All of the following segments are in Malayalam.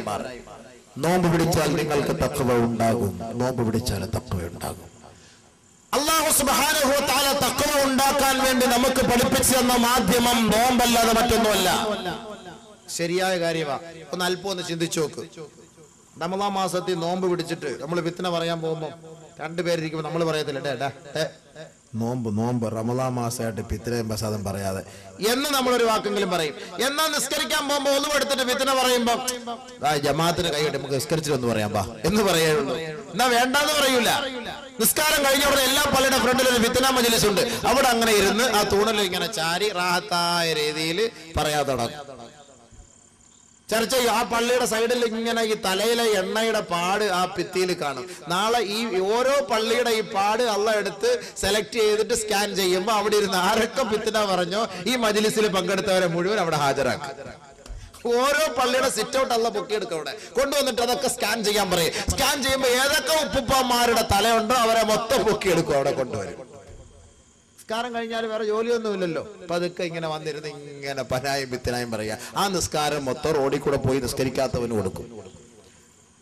മാറും. നോമ്പ് പിടിച്ചാൽ നിങ്ങൾക്ക് തഖ്വ ഉണ്ടാകും. നോമ്പ് പിടിച്ചാൽ തഖ്വ ഉണ്ടാകും. അല്ലാഹു സുബ്ഹാനഹു വ തആല തഖ്വ ഉണ്ടാക്കാൻ വേണ്ടി നമുക്ക് പഠിപ്പിച്ചു തന്ന മാധ്യമം നോമ്പല്ലാതെ മറ്റൊന്നുമല്ല. ശരിയായ കാര്യമാണ്. ഒന്ന് അല്പം ഒന്ന് ചിന്തിച്ചു നോക്ക്. റമളാൻ മാസത്തിൽ നോമ്പ് പിടിച്ചിട്ട് നമ്മൾ ഫിത്ന പറയാൻ പോകുമ്പോൾ രണ്ടുപേരിരിക്കുമ്പോൾ നമ്മൾ പറയത്തില്ല നോമ്പ് റമളാൻ മാസമായിട്ട് ഫിത്നയും പ്രസാദം പറയാതെ എന്ന് നമ്മളൊരു വാക്കെങ്കിലും പറയും. എന്നാൽ നിസ്കരിക്കാൻ പോകുമ്പോൾ ഒന്നും എടുത്തിട്ട് ഫിത്ന പറയുമ്പോ ജമാഅത്തിന് കൈയിട്ട് നമുക്ക് നിസ്കരിച്ചിട്ടൊന്ന് പറയാം ബാ എന്ന് പറയുള്ളൂ. എന്നാ വേണ്ടാന്ന് പറയൂല. നിസ്കാരം കഴിഞ്ഞ അവിടെ എല്ലാ പള്ളിയുടെ ഫ്രണ്ടിൽ ഒരു ഫിത്ന മജ്‌ലിസ് ഉണ്ട്. അവിടെ അങ്ങനെ ഇരുന്ന് ആ തൂണിൽ ഇങ്ങനെ ചാരി റാഹത്തായ രീതിയിൽ പറയാൻ തുടങ്ങും. ചർച്ച ചെയ്യും. ആ പള്ളിയുടെ സൈഡിൽ ഇങ്ങനെ ഈ തലയിലെ എണ്ണയുടെ പാട് ആ ഭിത്തിയിൽ കാണും. നാളെ ഈ ഓരോ പള്ളിയുടെ ഈ പാട് അള്ളാഹ് എടുത്ത് സെലക്ട് ചെയ്തിട്ട് സ്കാൻ ചെയ്യുമ്പോൾ അവിടെ ഇരുന്ന് ആരൊക്കെ ഫിത്ന പറഞ്ഞോ ഈ മജ്‌ലിസിൽ പങ്കെടുത്തവരെ മുഴുവൻ അവിടെ ഹാജരാക്കും. ഓരോ പള്ളിയുടെ സിറ്റ് ഔട്ട് അള്ളാഹ് പൊക്കിയെടുക്കും. അവിടെ കൊണ്ടുവന്നിട്ട് അതൊക്കെ സ്കാൻ ചെയ്യാൻ പറയും. സ്കാൻ ചെയ്യുമ്പോൾ ഏതൊക്കെ ഉപ്പുപ്പന്മാരുടെ തലയുണ്ടോ അവരെ മൊത്തം പൊക്കിയെടുക്കും. അവിടെ കൊണ്ടുവരും. നിസ്കാരം കഴിഞ്ഞാൽ വേറെ ജോലിയൊന്നുമില്ലല്ലോ. അപ്പൊ അതൊക്കെ ഇങ്ങനെ വന്നിരുന്ന് ഇങ്ങനെ പനായും വിത്തനായും പറയാ. ആ നിസ്കാരം മൊത്തം റോഡിൽ കൂടെ പോയി നിസ്കരിക്കാത്തവന് കൊടുക്കും.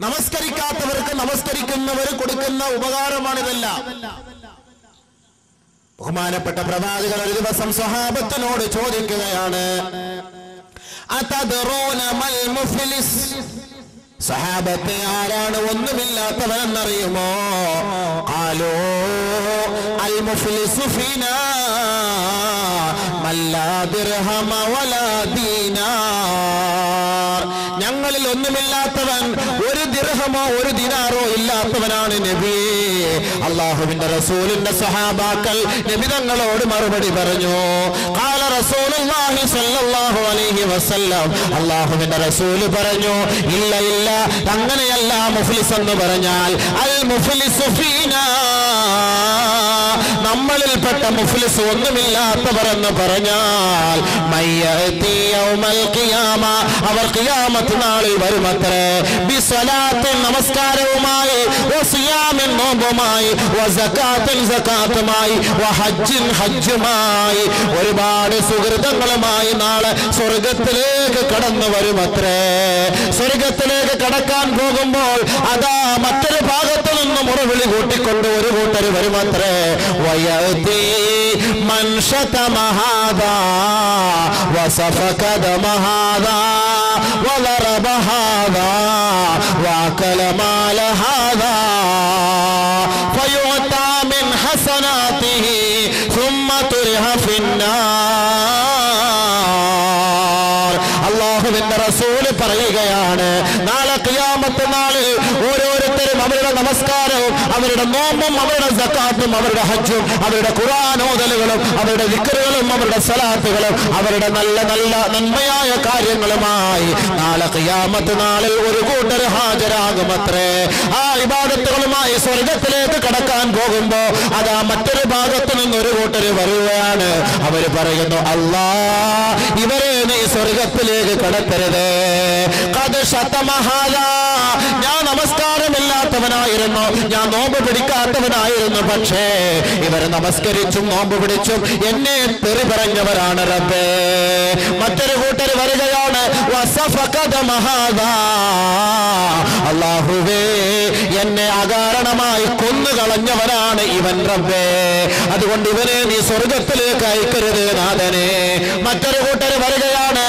നമസ്കരിക്കാത്തവർക്ക് നമസ്കരിക്കുന്നവർ കൊടുക്കുന്ന ഉപകാരമാണിതെല്ലാം. ബഹുമാനപ്പെട്ട പ്രവാചകൻ ഒരു ദിവസം സ്വഹാബത്തിനോട് ചോദിക്കുകയാണ്, അതദ്റൂന മൽ മുഫ്ലിസ്, സഹാബത്തെ ആരാണ് ഒന്നുമില്ലാത്തവനെന്നറിയുമോ? ഖാലൂ അൽ മുഫ്ലിസു ഫീനാ മല്ലാ ദിർഹമ വലാ ദീനാർ. ഞങ്ങളിൽ ഒന്നുമില്ലാത്തവൻ ഒരു ദിർഹമോ ഒരു ദിനാറോ ഇല്ലാത്തവനാണ് നബിയേ. അല്ലാഹുവിന്റെ റസൂലിന്റെ സഹാബാക്കൾ നബി തങ്ങളോട് മറുപടി പറഞ്ഞു. ഖാല റസൂലുള്ളാഹി സ്വല്ലല്ലാഹു അലൈഹി വസല്ലം, അല്ലാഹുവിന്റെ റസൂൽ പറഞ്ഞു, ഇല്ല ഇല്ല, അങ്ങനെയല്ല. മുഫ്ലിസ് എന്ന് പറഞ്ഞാൽ അൽ മുഫ്ലിസു ഫീനാ, നമ്മളിൽപ്പെട്ട മുഫ്ലിസ് ഒന്നുമില്ലാത്തവർ എന്ന് പറഞ്ഞാൽ മയ്യതി യൗമൽ ഖിയാമ, അവർ ഖിയാമത്ത് നാളിൽ വരുമത്രേ, ബിസ്സലാത്തിൻ നമസ്കാരവുമായി, വസിയാമിൻ നോമ്പുമായി, വസകാത്തിൻ സകാത്തുമായി, വഹജ്ജിൻ ഹജ്ജുമായി, ഒരുപാട് സുഹൃതങ്ങളുമായി നാളെ സ്വർഗത്തിലേക്ക് കടന്നു വരുമത്രേ. സ്വർഗത്തിലേക്ക് കടക്കാൻ പോകുമ്പോൾ അതാ മറ്റൊരു ഭാഗത്തു നിന്ന് മുറവിളി കൂട്ടിക്കൊണ്ട് ഒരു കൂട്ടർ വരുമത്രേ. വയതി മൻഷതമഹാദാ വസഫകദമഹാദാ വലറബഹാദാ വകലമാലഹാദാ ഫയുഅതാ മിൻ ഹസനാതിഹി ثم തുരിഹ ഫിന്നാർ. അല്ലാഹുവിന്റെ റസൂൽ പറയുകയാണ്, നാളെ ഖിയാമത്ത് നാളിൽ ഓരോരുത്തരും അവരുടെ നമസ്കാരവും അവരുടെ നോമ്പും അവരുടെ സകാത്തും അവരുടെ ഹജ്ജും അവരുടെ ഖുർആൻ ഓതലുകളും അവരുടെ ദിക്റുകളും അവരുടെ സലാത്തുകളും അവരുടെ നല്ല നല്ല നന്മയായ കാര്യങ്ങളുമായി നാളെ ഖിയാമത്ത് നാളിൽ ഒരു കൂട്ടർ ഹാജരാകുമത്രേ. ആ ഇബാദത്തുകളുമായി സ്വർഗത്തിലേക്ക് കടക്കാൻ പോകുമ്പോ അതാ മറ്റൊരു ഭാഗത്തു നിന്ന് ഒരു കൂട്ടർ വരുകയാണ്. അവര് പറയുന്നു, അല്ലാ, ഇവരെ നീ സ്വർഗത്തിലേക്ക് കടത്തരുത്. ഞാൻ നമസ്കാരമില്ലാത്തവനായിരുന്നു, ഞാൻ നോമ്പ് പിടിക്കാത്തവനായിരുന്നു, പക്ഷേ ഇവർ നമസ്കരിച്ചും നോമ്പ് പിടിച്ചും എന്നെ തെറി പറഞ്ഞവരാണ് റബ്ബേ. മറ്റൊരു കൂട്ടർ വരികയാണ്, അല്ലാഹുവേ, എന്നെ അകാരണമായി കൊന്നുകളഞ്ഞവരാണ് ഇവൻ റബ്ബേ, അതുകൊണ്ട് ഇവനെ നീ സ്വർഗത്തിലേക്ക് അയക്കരുത് നാഥനെ. മറ്റൊരു കൂട്ടർ വരികയാണ്,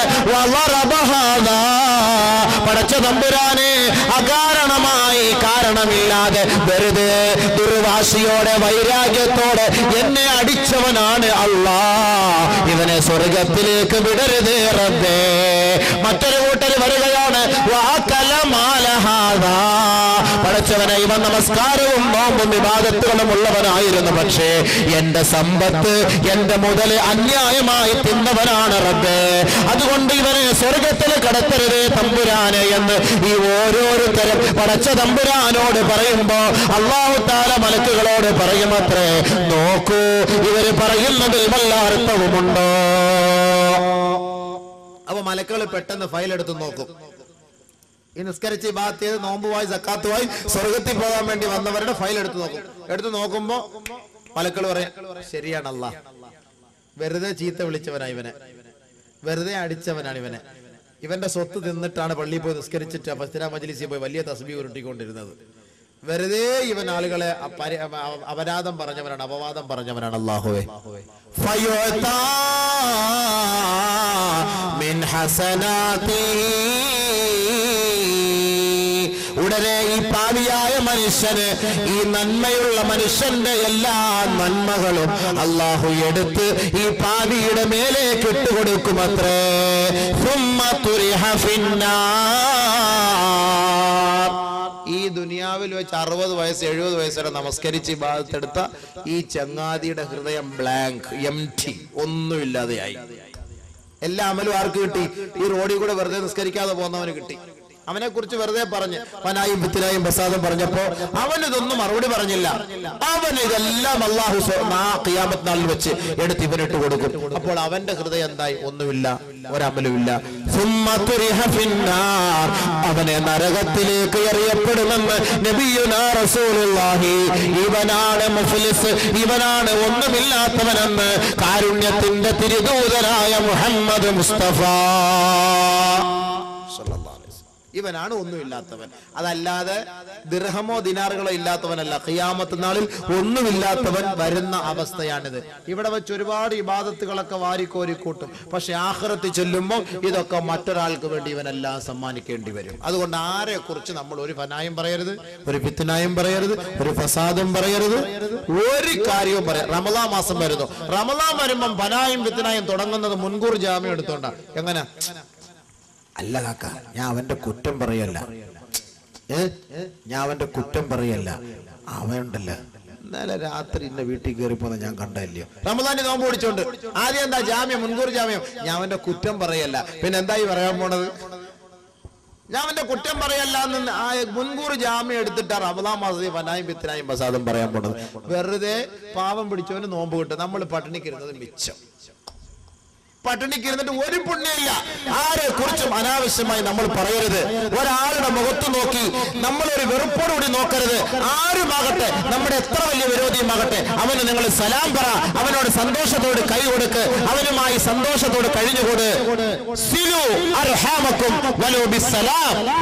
പടച്ച തമ്പുരാനെ, അകാരണമായി കാരണമില്ലാതെ വെറുതെ ദുർവാശിയോടെ വൈരാഗ്യത്തോടെ എന്നെ അടിച്ചവനാണ് അല്ലാ, ഇവനെ സ്വർഗത്തിലേക്ക് വിടരുത് റബ്ബേ. മറ്റൊരു കൂട്ടർ വരികയാണ്, പടച്ചവനെ, ഇവൻ നമസ്കാരവും നോമ്പും വിവാദത്തുകളും ഉള്ളവനായിരുന്നു, പക്ഷേ എന്റെ സമ്പത്ത് എന്റെ മുതൽ അന്യായമായി തിന്നവനാണ് റബ്ബേ, അതുകൊണ്ട് ഇവനെ സ്വർഗത്തിൽ കടത്തരുതേ തമ്പുരാനെ എന്ന് ഈ ഓരോരുത്തരും പടച്ച തമ്പുരാനോട് പറയുമ്പോ അല്ലാഹു തആല മലക്കുകളോട് പറയുമത്രേ, നോക്കൂ, ഇവര് പറയുന്നതിൽ വല്ല അർത്ഥവുമുണ്ടോ? അപ്പൊ മലക്കുകൾ പെട്ടെന്ന് ഫയൽ എടുത്ത് നോക്കും. ഈ നിസ്കരിച്ച് ഇബാദത്ത് ചെയ്ത് നോമ്പുമായി സക്കാത്തുമായി സ്വർഗത്തിൽ പോകാൻ വേണ്ടി വന്നവരുടെ ഫയൽ എടുത്ത് നോക്കും. എടുത്ത് നോക്കുമ്പോ മലക്കുകൾ പറയാം, ശരിയാണ് അല്ലാഹ്, വെറുതെ ചീത്ത വിളിച്ചവനാണ് ഇവനെ, വെറുതെ അടിച്ചവനാണ് ഇവനെ, ഇവന്റെ സ്വത്ത് തിന്നിട്ടാണ് പള്ളിയിൽ പോയി നിസ്കരിച്ചിട്ട് ഫസ്തിന മജ്ലിസിൽ പോയി വലിയ തസ്ബീഹ് ഉരുട്ടിക്കൊണ്ടിരുന്നത്. വെറുതെ ഇവൻ ആളുകളെ അപരാധം പറഞ്ഞവനാണ്, അപവാദം പറഞ്ഞവനാണ്. അല്ലാഹുവേ ഉടനെ ഈ പാപിയായ മനുഷ്യന്, ഈ നന്മയുള്ള മനുഷ്യന്റെ എല്ലാ നന്മകളും അല്ലാഹു എടുത്ത് ഈ പാപിയുടെ മേലേക്ക് ഇട്ടുകൊടുക്കുമത്രേ. ഈ ദുനിയാവിൽ വെച്ച് 60 വയസ്സ് 70 വയസ്സ് വരെ നമസ്കരിച്ച് ഇബാദത്തെടുത്ത ഈ ചങ്ങാതിയുടെ ഹൃദയം ബ്ലാങ്ക്, എംപ്റ്റി, ഒന്നുമില്ലാതെയായി. എല്ലാ അമലും ആർക്ക് കിട്ടി? ഈ റോഡിൽ കൂടെ വെറുതെ നിസ്കരിക്കാതെ പോകുന്നവന് കിട്ടി. അവനെ കുറിച്ച് വെറുതെ പറഞ്ഞ് ഫനായും ഫിത്നായും ഫസാദും പറഞ്ഞപ്പോ അവനിതൊന്നും മറുപടി പറഞ്ഞില്ല. അവൻ ഇതെല്ലാം അല്ലാഹു ഖിയാമത്ത് നാളിൽ വെച്ച് എടുത്ത് ഇവനിട്ട് കൊടുക്കും. അപ്പോൾ അവന്റെ ഹൃദയം എന്തായി? ഒന്നുമില്ല, ഒരമലുമില്ല. അവനെ നരകത്തിലേക്ക് എറിയപ്പെടുമെന്ന് നബിയുനാ റസൂലുള്ളാഹി. ഇവനാണ് മുഫ്ലിസ്, ഇവനാണ് ഒന്നുമില്ലാത്തവനെന്ന് കാരുണ്യത്തിന്റെ തിരുദൂതനായ മുഹമ്മദ് മുസ്തഫ. ഇവനാണ് ഒന്നുമില്ലാത്തവൻ, അതല്ലാതെ ദിർഹമോ ദിനാറുകളോ ഇല്ലാത്തവനല്ല. ഖിയാമത്ത് നാളിൽ ഒന്നുമില്ലാത്തവൻ വരുന്ന അവസ്ഥയാണിത്. ഇവിടെ വെച്ച് ഒരുപാട് ഇബാദത്തുകളൊക്കെ വാരിക്കോരി കൂട്ടും. പക്ഷെ ആഖിറത്തിൽ ചെല്ലുമ്പോൾ ഇതൊക്കെ മറ്റൊരാൾക്ക് വേണ്ടി ഇവനെല്ലാം സമ്മാനിക്കേണ്ടി വരും. അതുകൊണ്ട് ആരെ കുറിച്ച് നമ്മൾ ഒരു ഫനായും പറയരുത്, ഒരു ഫിത്നായും പറയരുത്, ഒരു ഫസാദും പറയരുത്, ഒരു കാര്യവും പറയാം. റമളാൻ മാസം വരുന്നു. റമളാൻ വരുമ്പം ഫനായും ഫിത്നായും തുടങ്ങുന്നത് മുൻകൂർ ജാമ്യം എടുത്തോണ്ടാ. എങ്ങനെ? അല്ല കാക്ക, ഞാൻ അവന്റെ കുറ്റം പറയല്ല, ഞാൻ അവന്റെ കുറ്റം പറയല്ല. അവനുണ്ടല്ല ഇന്നലെ രാത്രി ഇന്ന വീട്ടിൽ കയറി പോന്ന ഞാൻ കണ്ടല്ലയോ. റമളാനിൽ നോമ്പ് പിടിച്ചോണ്ട് ആദ്യം എന്താ ജാമ്യം, മുൻകൂർ ജാമ്യം. ഞാൻ അവന്റെ കുറ്റം പറയല്ല. പിന്നെ എന്തായി പറയാൻ പോണത്? ഞാൻ അവന്റെ കുറ്റം പറയല്ല എന്ന് മുൻകൂർ ജാമ്യം എടുത്തിട്ടാ റമളാൻ മാസത്തിൽ ഫനായും ഫിത്നായും ഫസാദും പറയാൻ പോണത്. വെറുതെ പാവം പിടിച്ചവന് നോമ്പ് കിട്ടും. നമ്മൾ പട്ടിണിക്കിരുന്നത് മിച്ചം. പട്ടിണിക്കിരുന്നിട്ട് ഒരു പുണ്യമില്ല. ആരെ കുറിച്ചും അനാവശ്യമായി നമ്മൾ പറയരുത്. ഒരാളുടെ മുഖത്ത് നോക്കി നമ്മളൊരു വെറുപ്പോടുകൂടി നോക്കരുത്. ആരുമാകട്ടെ, നമ്മുടെ എത്ര വലിയ വിരോധിയുമാകട്ടെ, അവന് നിങ്ങൾ സലാം പറ, അവനോട് സന്തോഷത്തോട് കൈ കൊടുക്ക്, അവനുമായി സന്തോഷത്തോട് കഴിഞ്ഞുകൂട്.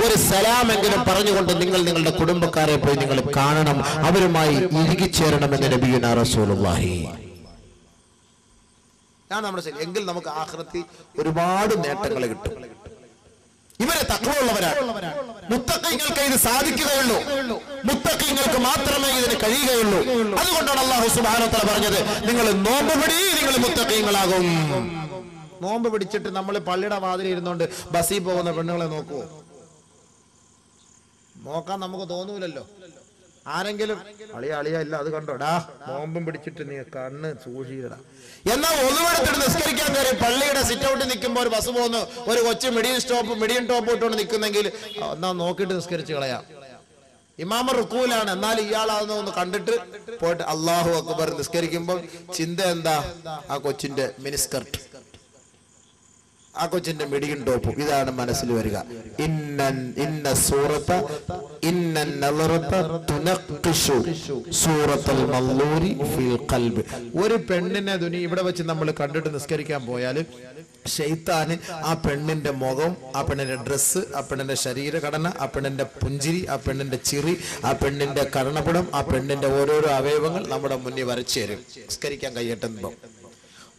ഒരു സലാമെങ്കിലും പറഞ്ഞുകൊണ്ട് നിങ്ങൾ നിങ്ങളുടെ കുടുംബക്കാരെ പോയി നിങ്ങൾ കാണണം, അവരുമായി ഇഴുകിച്ചേരണമെന്ന് നബിയുനാ റസൂലുള്ളാഹി. നമ്മുടെ ശരി. എങ്കിൽ നമുക്ക് ആഖിറത്തിൽ ഒരുപാട് നേട്ടങ്ങൾ കിട്ടും. ഇവരെ തഖ്വയുള്ളവരാണ്. മുത്തഖീങ്ങൾക്ക് ഇത് സാധിക്കുകയുള്ളൂ. മുത്തഖീങ്ങൾക്ക് മാത്രമേ ഇതിന് കഴിയുകയുള്ളൂ. അതുകൊണ്ടാണ് അല്ലാഹു സുബ്ഹാനഹു വ തആല പറഞ്ഞത്, നിങ്ങൾ നോമ്പ് പിടി, നിങ്ങൾ മുത്തഖീങ്ങളാകും. നോമ്പ് പിടിച്ചിട്ട് നമ്മൾ പള്ളിയുടെ വാതിലിൽ ഇരുന്നുകൊണ്ട് ബസ്സിൽ പോകുന്ന പെണ്ണുങ്ങളെ നോക്കുവോ? നോക്കാൻ നമുക്ക് തോന്നൂലല്ലോ. ആരെങ്കിലും അളിയ ഇല്ല അത് കണ്ടോടാ, നോമ്പും പിടിച്ചിട്ട് നീ കണ്ണ് സൂക്ഷിക്കടാ. എന്നാൽ ഒന്നുമെടുത്തിട്ട് നിസ്കരിക്കാൻ കയറി പള്ളിയുടെ സിറ്റ് ഔട്ടിൽ നിൽക്കുമ്പോൾ ഒരു ബസ് പോകുന്നു, ഒരു കൊച്ചു മിഡിയൻ ടോപ്പ് ഇട്ടുകൊണ്ട് നിൽക്കുന്നെങ്കിൽ എന്നാ നോക്കിയിട്ട് നിസ്കരിച്ച് കളയാം. ഇമാമ റുക്കൂലാണ്, എന്നാൽ ഇയാളാണെന്ന് ഒന്ന് കണ്ടിട്ട് പോയിട്ട് അല്ലാഹു അക്ബർ നിസ്കരിക്കുമ്പോൾ ചിന്ത എന്താ? ആ കൊച്ചിന്റെ മിനിസ്കർട്ട്, ആ കൊച്ചിന്റെ മിഡിയൻ ടോപ്പ്, ഇതാണ് മനസ്സിൽ വരിക. ഒരു പെണ്ണിനെ ഇവിടെ വെച്ച് നമ്മൾ കണ്ടിട്ട് നിസ്കരിക്കാൻ പോയാൽ ശൈത്താന് ആ പെണ്ണിന്റെ മുഖം, ആ പെണ്ണിന്റെ ഡ്രസ്സ്, ആ പെണ്ണിന്റെ ശരീരഘടന, ആ പെണ്ണിന്റെ പുഞ്ചിരി, ആ പെണ്ണിന്റെ ചിറി, ആ പെണ്ണിന്റെ കർണപടം, ആ പെണ്ണിന്റെ ഓരോരോ അവയവങ്ങൾ നമ്മുടെ മുന്നിൽ വരച്ചു തരും നിസ്കരിക്കാൻ കയ്യെട്ടുമ്പോ.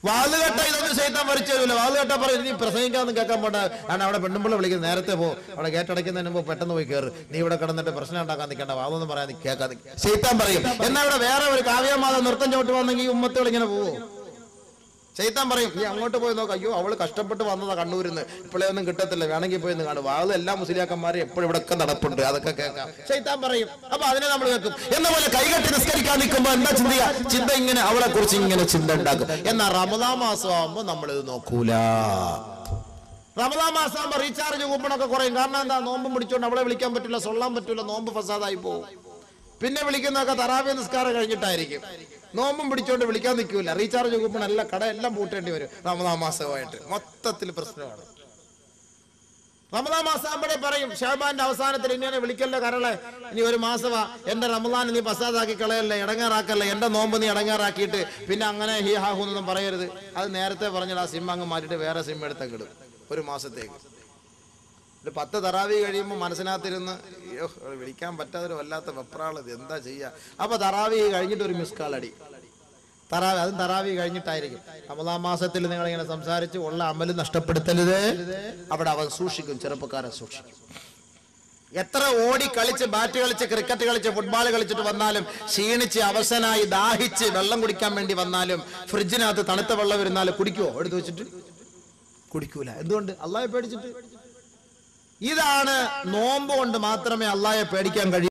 വാളുകെട്ട ഇതൊന്നും ശൈത്താൻ വരച്ചു തരൂല. വാളുകെട്ട പറയും നീ പ്രസംഗിക്കാന്ന് കേൾക്കാൻ പോണ്ട, കാരണം അവിടെ പെണ്ണുമ്പിള്ള വിളിക്കുന്നത്, നേരത്തെ പോ, അവിടെ ഗേറ്റടയ്ക്കുന്നതിന് മുമ്പ് പെട്ടെന്ന് പോയി കയറ്, നീ ഇവിടെ കിടന്നിട്ട് പ്രശ്നം ഉണ്ടാക്കാൻ നിൽക്കേണ്ട, വാതൊന്നും പറയാൻ കേൾക്കാൻ ശൈത്താൻ പറയും. എന്നാൽ ഇവിടെ വേറെ ഒരു കാവ്യമാത നൃത്തം ചോട്ട് വന്നെങ്കിൽ ഈ ഉമ്മത്തുകൾ ഇങ്ങനെ പോവോ? ശൈത്താൻ പറയും നീ അങ്ങോട്ട് പോയി നോക്കാം, അയ്യോ അവള് കഷ്ടപ്പെട്ട് വന്നതാ കണ്ണൂരിന്ന്, ഇപ്പോഴേ ഒന്നും കിട്ടത്തില്ല, വേണമെങ്കിൽ പോയി കാണും, വാള് എല്ലാ മുസ്ലിയാക്കന്മാരും എപ്പോഴും ഇവിടെ നടപ്പുണ്ട്, അതൊക്കെ കേൾക്കാം. ശൈത്താൻ പറയും. അപ്പൊ അതിനെ നമ്മൾ കേൾക്കും. എന്ന പോലെ കൈകെട്ടി നിസ്കരിക്കാൻ നിൽക്കുമ്പോ എന്താ ചിന്ത ഇങ്ങനെ അവളെ കുറിച്ച് ഇങ്ങനെ ചിന്ത ഉണ്ടാക്കും. എന്നാൽ റമളാൻ മാസം ആകുമ്പോ നമ്മളിത് നോക്കൂല. റമളാൻ മാസം ആകുമ്പോ റീചാർജ് കൂപ്പണൊക്കെ കുറയും. കാരണം എന്താ? നോമ്പും പിടിച്ചോണ്ട് അവളെ വിളിക്കാൻ പറ്റില്ല, സൊല്ലാൻ പറ്റില്ല, നോമ്പ് ഫസാദായി പോകും. പിന്നെ വിളിക്കുന്നതൊക്കെ തറാവീഹ് നിസ്കാരം കഴിഞ്ഞിട്ടായിരിക്കും. നോമ്പും പിടിച്ചോണ്ട് വിളിക്കാൻ നിൽക്കൂല. റീചാർജ് കൂപ്പൺ എല്ലാം കടയെല്ലാം പൂട്ടേണ്ടി വരും. റമളാൻ മാസമായിട്ട് മൊത്തത്തിൽ പ്രശ്നമാണ്. റമളാൻ മാസം ആകുമ്പോഴേ പറയും ഷഅബാന്റെ അവസാനത്തിൽ ഇങ്ങനെ വിളിക്കല്ലേ കരളെ, ഇനി ഒരു മാസമാ, എന്റെ റമളാൻ നീ ഫസാദാക്കി കളയല്ലേ, ഇടങ്ങാറാക്കല്ലേ, എന്റെ നോമ്പ് നീ ഇടങ്ങാറാക്കിയിട്ട് പിന്നെ അങ്ങനെ ഹി ഹാഹൂന്നൊന്നും പറയരുത്. അത് നേരത്തെ പറഞ്ഞാൽ ആ സിം അങ്ങ് മാറ്റിയിട്ട് വേറെ സിം എടുത്തൊക്കെ ഇടും ഒരു മാസത്തേക്ക്. ഒരു 10 തറാവി കഴിയുമ്പോൾ മനസ്സിനകത്തിരുന്ന് അയ്യോ വിളിക്കാൻ പറ്റാതൊരു വല്ലാത്ത വെപ്രാളത് എന്താ ചെയ്യുക. അപ്പോൾ തറാവി കഴിഞ്ഞിട്ട് ഒരു മിസ് കാൾ അടി. അതും തറാവി കഴിഞ്ഞിട്ടായിരിക്കും. റമദാൻ മാസത്തിൽ നിങ്ങളിങ്ങനെ സംസാരിച്ച് ഉള്ള അമല് നഷ്ടപ്പെടുത്തരുത്. അവിടെ അവൻ സൂക്ഷിക്കും, ചെറുപ്പക്കാരൻ സൂക്ഷിക്കും. എത്ര ഓടി കളിച്ച് ബാറ്റ് കളിച്ച് ക്രിക്കറ്റ് കളിച്ച് ഫുട്ബോൾ കളിച്ചിട്ട് വന്നാലും ക്ഷീണിച്ച് അവശനായി ദാഹിച്ച് വെള്ളം കുടിക്കാൻ വേണ്ടി വന്നാലും ഫ്രിഡ്ജിനകത്ത് തണുത്ത വെള്ളം വരുന്നാലും കുടിക്കുവോ? എടുത്തു വെച്ചിട്ട് കുടിക്കൂല. എന്തുകൊണ്ട്? അള്ളാഹയെ പേടിച്ചിട്ട്. ഇതാണ് നോമ്പ് കൊണ്ട് മാത്രമേ അള്ളാഹയെ പേടിക്കാൻ കഴിയൂ.